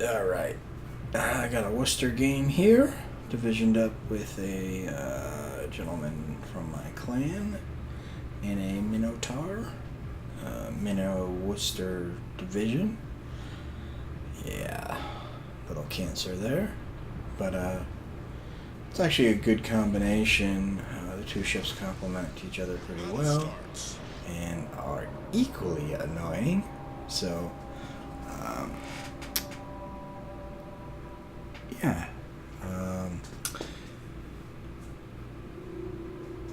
Alright. I got a Worcester game here, divisioned up with a gentleman from my clan in a Minotaur. Mino Worcester division. Yeah, little cancer there. But it's actually a good combination. The two ships complement each other pretty well and are equally annoying. So, yeah.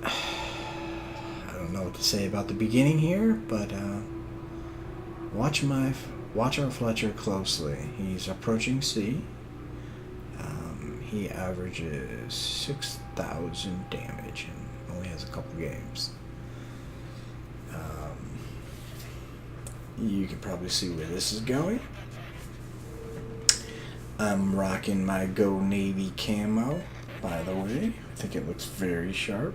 I don't know what to say about the beginning here, but watch our Fletcher closely. He's approaching C. He averages 6,000 damage and only has a couple games. You can probably see where this is going. I'm rocking my Go Navy camo, by the way. I think it looks very sharp.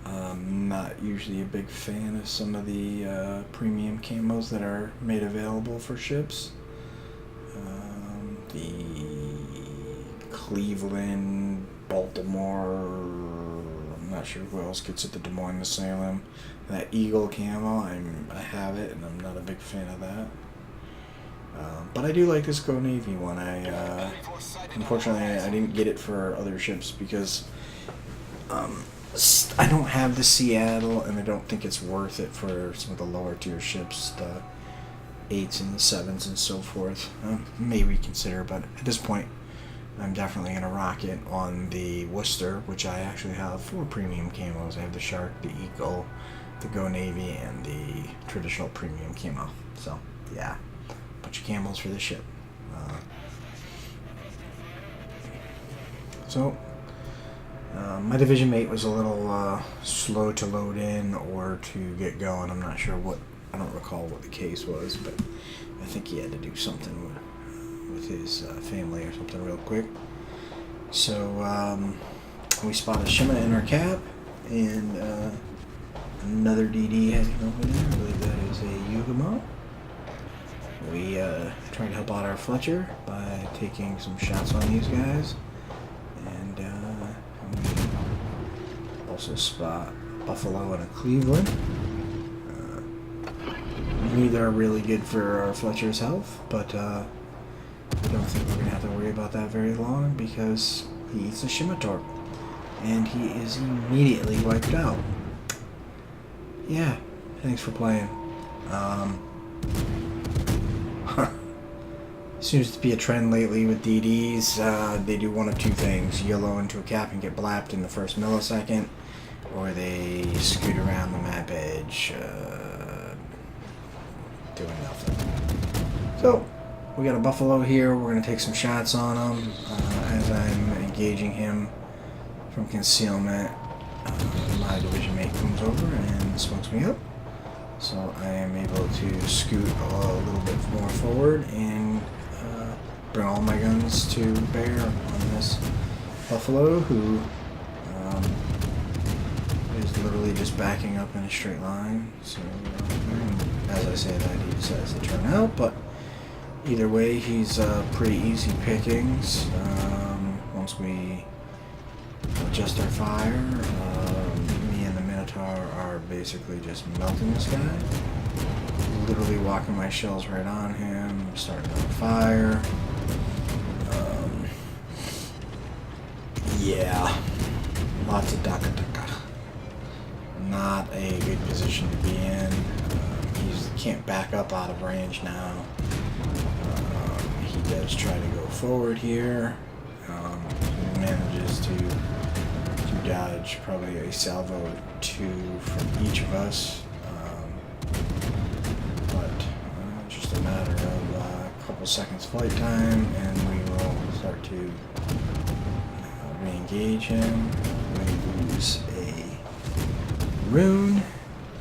I'm not usually a big fan of some of the premium camos that are made available for ships. The Cleveland, Baltimore, I'm not sure who else gets it, the Des Moines to Salem. That Eagle camo, I have it, and I'm not a big fan of that. But I do like this Go Navy one. Unfortunately, I didn't get it for other ships because I don't have the Seattle, and I don't think it's worth it for some of the lower tier ships, the 8s and the 7s and so forth. May reconsider, but at this point, I'm definitely going to rock it on the Worcester, which I actually have 4 premium camos. I have the Shark, the Eagle, the Go Navy, and the traditional premium camo. So, yeah, bunch of camos for this ship. My division mate was a little slow to load in or to get going. I'm not sure I don't recall what the case was, but I think he had to do something with his family or something real quick. So we spot a Shima in our cap and another DD heading over there. I believe that is a Yugamo. We try to help out our Fletcher by taking some shots on these guys. And we also spot Buffalo and a Cleveland. Neither are really good for our Fletcher's health, but I don't think we're going to have to worry about that very long because he eats a Scimitar. And he is immediately wiped out. Yeah, thanks for playing. Seems to be a trend lately with DDs. They do one of two things. Yellow into a cap and get blapped in the first millisecond, or they scoot around the map edge doing nothing. So, we got a Buffalo here. We're going to take some shots on him as I'm engaging him from concealment. My division mate comes over and smokes me up. So I am able to scoot a little bit more forward and bring all my guns to bear on this Buffalo, who is literally just backing up in a straight line. So as I say that, he decides to turn out, but either way, he's pretty easy pickings. Once we adjust our fire, me and the Minotaur are basically just melting this guy. Literally walking my shells right on him, starting on fire. Yeah, lots of daka. Not a good position to be in. He can't back up out of range now. He does try to go forward here. He manages to dodge probably a salvo or 2 from each of us. But just a matter of a couple seconds flight time, and we will start to re-engage him. We lose a rune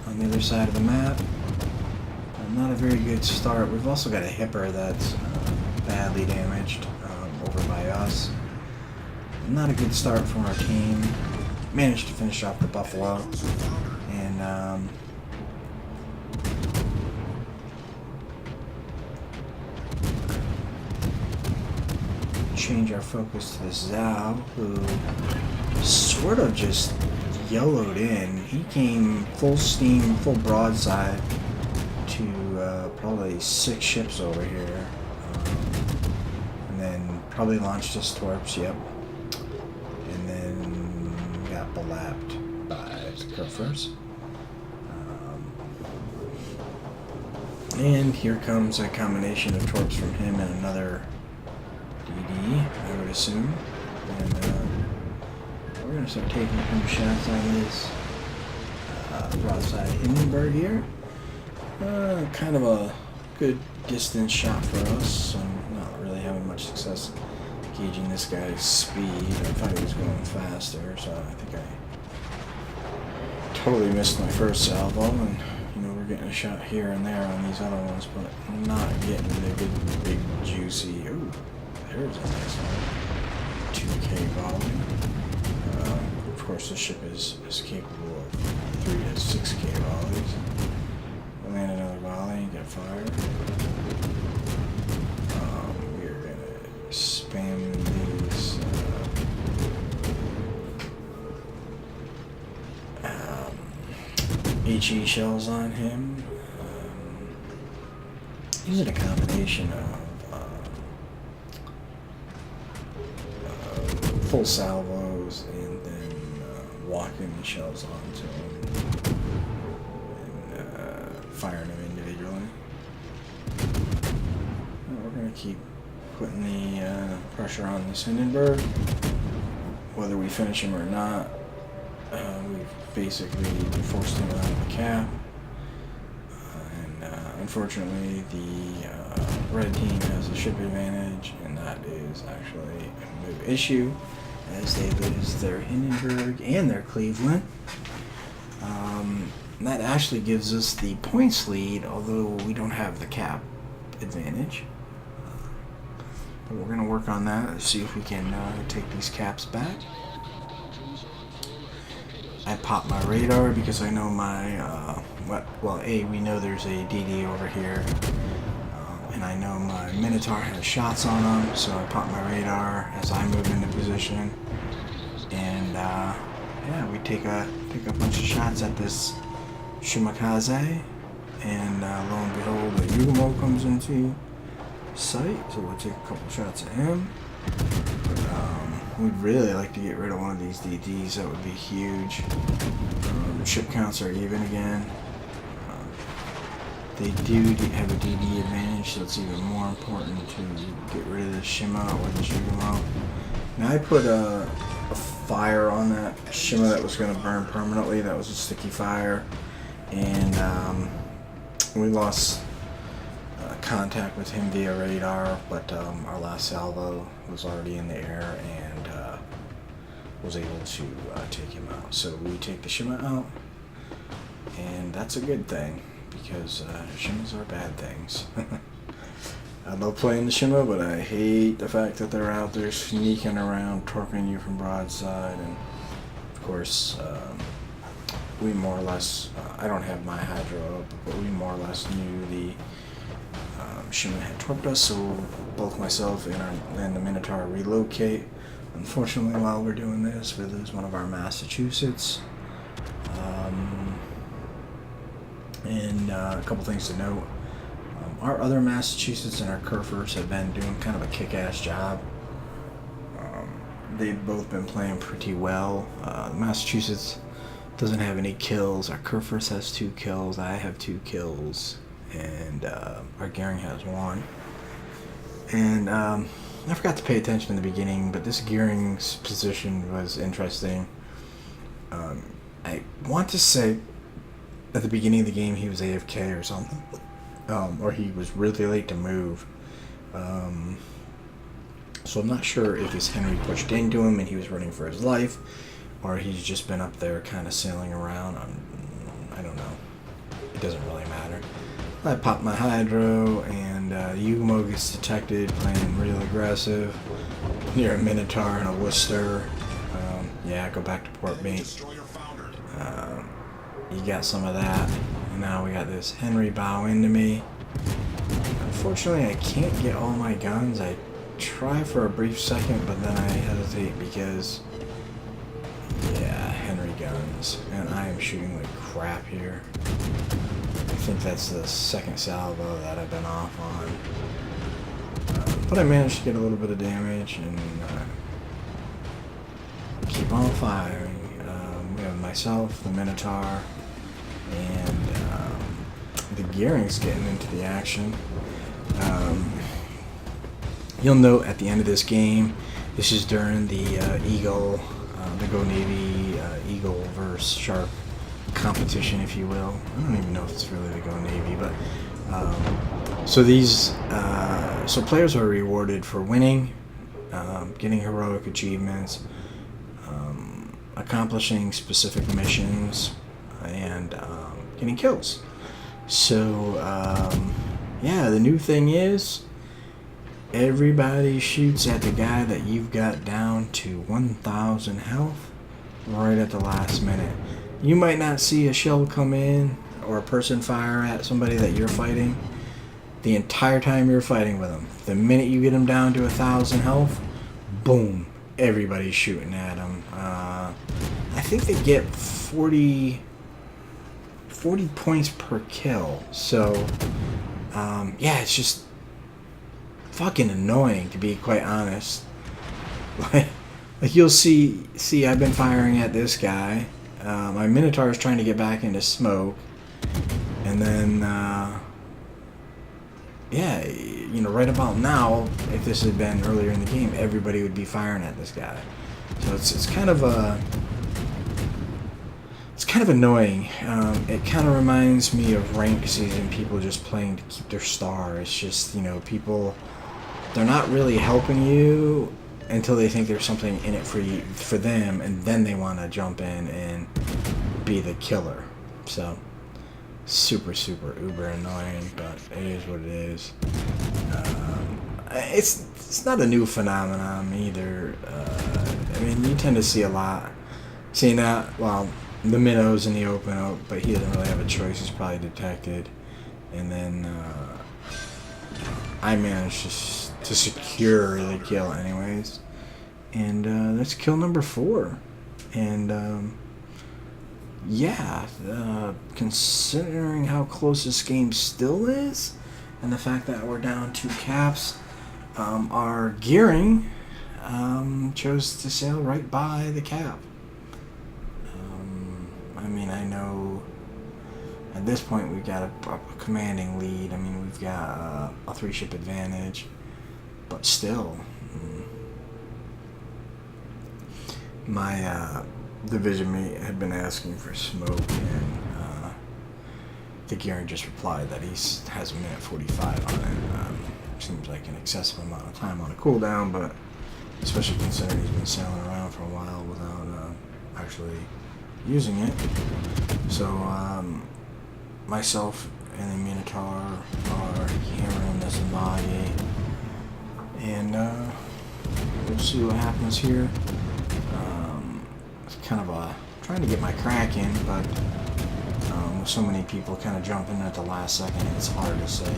on the other side of the map. Not a very good start. We've also got a Hipper that's badly damaged over by us. Not a good start from our team. Managed to finish off the Buffalo. And change our focus to this Zao, who sort of just YOLO'd in. He came full steam, full broadside to probably 6 ships over here. And then probably launched his torps, yep. And then got belapped by the Kerfers. And here comes a combination of torps from him and another DD, I would assume. And we're going to start taking some shots on this broadside Hindenburg here. Kind of a good distance shot for us. I'm not really having much success gauging this guy's speed. I thought he was going faster, so I think I totally missed my first salvo. And we're getting a shot here and there on these other ones, but I'm not getting the big juicy. Ooh, there's a nice one. 2K volley. Of course, the ship is capable of 3 to 6K volleys. Land another volley, get fired. We're gonna spam these. HE shells on him. Using a combination of full salvos and then walking the shells onto him and firing them individually. We're going to keep putting the pressure on this Hindenburg, whether we finish him or not. We've basically forced him out of the cap, and unfortunately the red team has a ship advantage, and that is actually a move issue as they lose their Hindenburg and their Cleveland. And that actually gives us the points lead, although we don't have the cap advantage. But we're going to work on that and see if we can take these caps back. I popped my radar because I know my, we know there's a DD over here, and I know my Minotaur has shots on him, so I popped my radar as I move into position, and yeah, we take a bunch of shots at this Shimakaze, and lo and behold, the Yugumo comes into sight, so we'll take a couple shots at him. We'd really like to get rid of one of these DDs. That would be huge. Ship counts are even again. They do have a DD advantage, so it's even more important to get rid of the Shima or the Shigumo. Now I put a fire on that Shima that was going to burn permanently. That was a sticky fire, and we lost contact with him via radar, but our last salvo was already in the air and was able to take him out. So we take the Shima out, and that's a good thing because Shimas are bad things. I love playing the Shima, but I hate the fact that they're out there sneaking around, torping you from broadside, and of course we more or less, I don't have my hydro up, but we more or less knew the Shima had torped us, so both myself and the Minotaur relocate. Unfortunately, while we're doing this, we lose one of our Massachusetts. And a couple things to note. Our other Massachusetts and our Kerfers have been doing kind of a kick-ass job. They've both been playing pretty well. Massachusetts doesn't have any kills. Our Kerfers has 2 kills. I have 2 kills. And our Gearing has 1. And I forgot to pay attention in the beginning, but this Gearing's position was interesting. I want to say at the beginning of the game he was AFK or something, or he was really late to move. So I'm not sure if his Henry pushed into him and he was running for his life, or he's just been up there kind of sailing around. I don't know. It doesn't really matter. I pop my hydro, and Yugumo gets detected playing real aggressive near a Minotaur and a Worcester. Yeah, go back to port mate. You got some of that, and now we got this Henry bow into me. Unfortunately, I can't get all my guns. I try for a brief second, but then I hesitate because, yeah, Henry guns, and I am shooting like crap here. I think that's the second salvo that I've been off on. But I managed to get a little bit of damage and keep on firing. We have myself, the Minotaur, and the Gearing's getting into the action. You'll note at the end of this game, this is during the Eagle, the Go Navy Eagle versus Shark competition, if you will. I don't even know if it's really the Go Navy, but so these so players are rewarded for winning, getting heroic achievements, accomplishing specific missions, and getting kills. So yeah, the new thing is everybody shoots at the guy that you've got down to 1,000 health right at the last minute. You might not see a shell come in or a person fire at somebody that you're fighting the entire time you're fighting with them. The minute you get them down to 1,000 health, boom, everybody's shooting at them. I think they get 40 points per kill. So yeah, it's just fucking annoying, to be quite honest. Like you'll see I've been firing at this guy. My Minotaur is trying to get back into smoke, and then yeah, you know, right about now, if this had been earlier in the game, everybody would be firing at this guy. So it's kind of annoying. It kind of reminds me of ranked season, people just playing to keep their star. It's just, you know, people, they're not really helping you until they think there's something in it for them, and then they want to jump in and be the killer. So super uber annoying, but it is what it is. It's not a new phenomenon either. I mean, you tend to see a lot. Seeing that, well, the Minnow's in the open, but he doesn't really have a choice. He's probably detected, and then I managed to secure the kill anyways, and that's kill number 4. And yeah, considering how close this game still is, and the fact that we're down 2 caps, our Gearing chose to sail right by the cap. I mean, I know at this point we've got a commanding lead. I mean, we've got a 3-ship advantage, but still, my division mate had been asking for smoke, and the Gearing just replied that he has a minute 45 on it. Seems like an excessive amount of time on a cooldown, but especially considering he's been sailing around for a while without actually using it. So myself and the Minotaur are hammering this body, and we'll see what happens here. It's kind of trying to get my Kraken, but with so many people kind of jumping at the last second, it's hard to say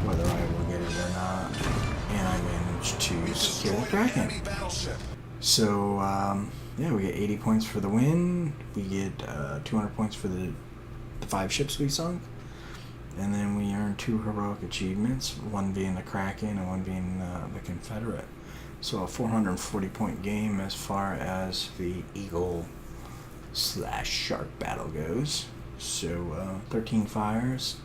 whether I will get it or not. And I managed to secure the Kraken. So yeah, we get 80 points for the win. We get 200 points for the 5 ships we sunk. And then we earn 2 heroic achievements, one being the Kraken and one being the Confederate. So a 440 point game as far as the Eagle/Shark battle goes. So 13 fires,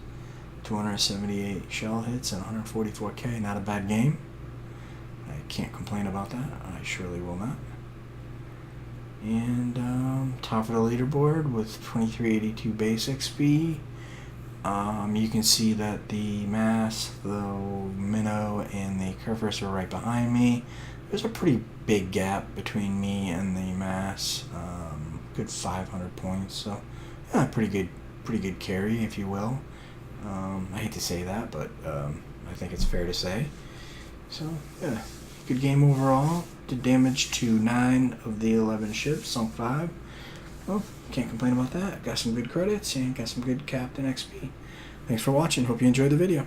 278 shell hits, and 144k. Not a bad game. I can't complain about that. I surely will not. And top of the leaderboard with 2382 base XP. You can see that the Mass, the Minnow, and the Kerfus are right behind me. There's a pretty big gap between me and the Mass. Good 500 points. So yeah, pretty good carry, if you will. I hate to say that, but I think it's fair to say. So yeah, good game overall. Did damage to 9 of the 11 ships, sunk 5. Well, can't complain about that. Got some good credits and got some good Captain XP. Thanks for watching. Hope you enjoyed the video.